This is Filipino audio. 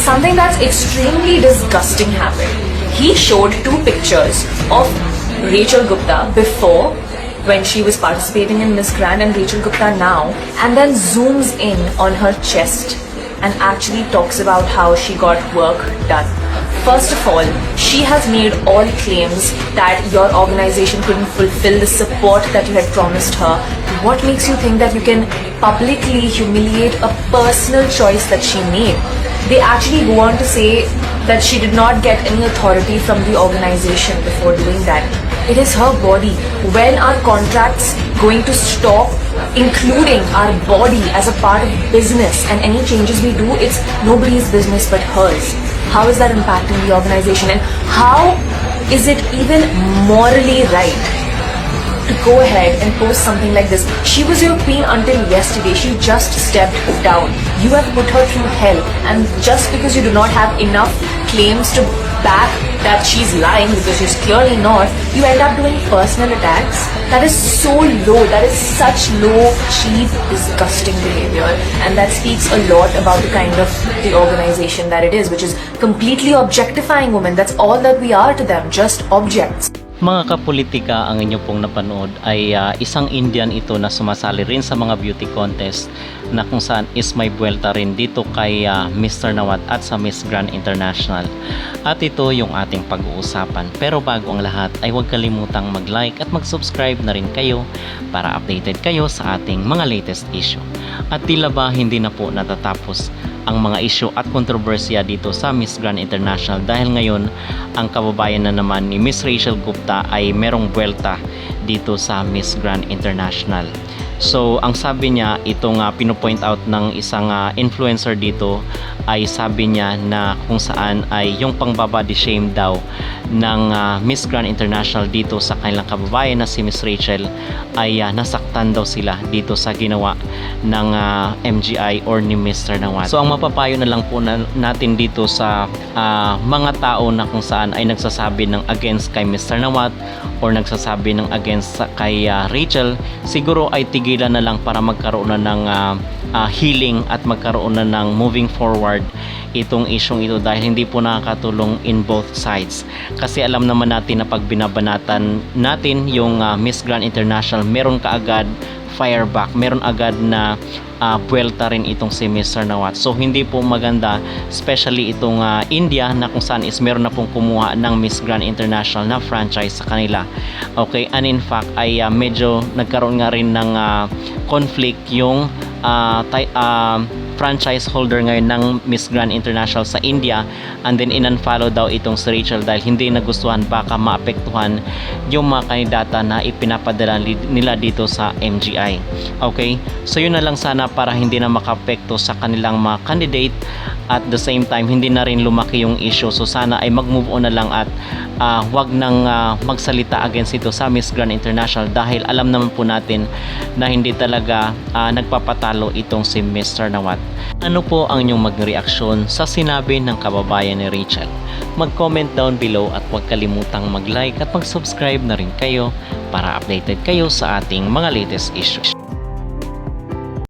something that's extremely disgusting happened. He showed two pictures of Rachel Gupta before, when she was participating in Miss Grand, and Rachel Gupta now, and then zooms in on her chest and actually talks about how she got work done. First of all, she has made all claims that your organization couldn't fulfill the support that you had promised her. What makes you think that you can publicly humiliate a personal choice that she made? They actually go on to say that she did not get any authority from the organization before doing that. It is her body. When are contracts going to stop including our body as a part of business, and any changes we do, it's nobody's business but hers? How is that impacting the organization, and how is it even morally right to go ahead and post something like this? She was your queen until yesterday. She just stepped down. You have put her through hell, and just because you do not have enough claims to back that she's lying, because she's clearly not, you end up doing personal attacks. That is so low. That is such low, cheap, disgusting behavior, and that speaks a lot about the kind of the organization that it is, which is completely objectifying women. That's all that we are to them, just objects. Mga kapolitika, ang inyo pong napanood ay isang Indian ito na sumasali rin sa mga beauty contest na kung saan is may buwelta rin dito kay Mr. Nawat at sa Miss Grand International. At ito yung ating pag-uusapan. Pero bago ang lahat ay huwag kalimutang mag-like at mag-subscribe na rin kayo para updated kayo sa ating mga latest issue. At tila ba hindi na po natatapos ang mga issue at kontrobersya dito sa Miss Grand International, dahil ngayon ang kababayan na naman ni Miss Rachel Gupta ay merong buwelta dito sa Miss Grand International. So ang sabi niya, itong pinopoint out ng isang influencer dito, ay sabi niya na kung saan ay yung pangbabody shame daw ng Miss Grand International dito sa kanilang kababayan na si Miss Rachel ay nasaktan daw sila dito sa ginawa ng MGI or ni Mr. Nawat. So ang mapapayo na lang po natin dito sa mga tao na kung saan ay nagsasabi ng against kay Mr. Nawat or nagsasabi ng against kay Rachel, siguro ay tigilan na lang para magkaroon na ng healing at magkaroon na ng moving forward itong isyong ito, dahil hindi po nakakatulong in both sides. Kasi alam naman natin na pag binabanatan natin yung Miss Grand International, meron kaagad fireback, meron agad na buwelta rin itong si Mr. Nawat. So hindi po maganda, especially itong India na kung saan is meron na pong kumuha ng Miss Grand International na franchise sa kanila. Okay, and in fact ay medyo nagkaroon nga rin ng conflict yung franchise holder ngayon ng Miss Grand International sa India, and then in-unfollow daw itong si Rachel dahil hindi nagustuhan, baka maapektuhan yung mga kandidata na ipinapadala nila dito sa MGI. Okay, so yun na lang sana para hindi na makapekto sa kanilang mga candidate, at the same time hindi na rin lumaki yung issue. So sana ay mag-move on na lang at wag nang magsalita against ito sa Miss Grand International, dahil alam naman po natin na hindi talaga nagpapatalo itong si Mr. Nawat. Ano po ang inyong mag-reaksyon sa sinabi ng kababayan ni Rachel? Mag-comment down below at huwag kalimutang mag-like at mag-subscribe na rin kayo para updated kayo sa ating mga latest issues.